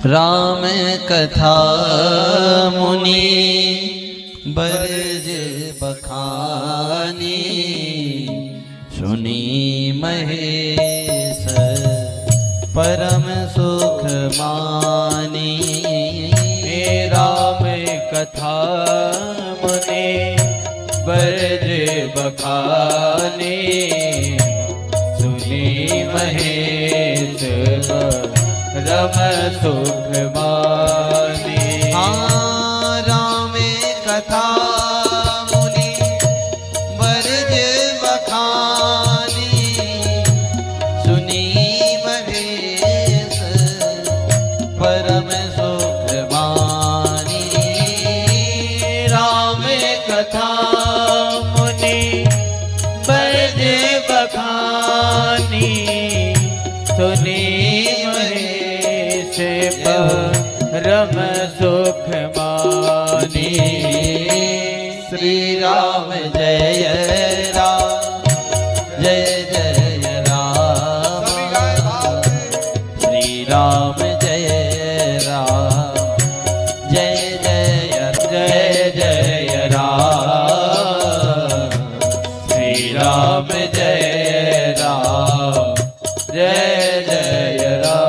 राम कथा मुनि बरज बखानी सुनी महेश परम सुख मानी। हे राम कथा मुनि बरज बखानी सुनी महेश रम सुख मानी। हाँ राम कथा मुनि बरज बखानी सुनी महेश परम सुख मानी। राम कथा मुनि बरज बखानी सुनी महेश रम सुख मानी। श्री राम जय राम जय जय राम। श्री राम जय राम जय जय जय जय राम। श्री राम जय राम जय जय राम।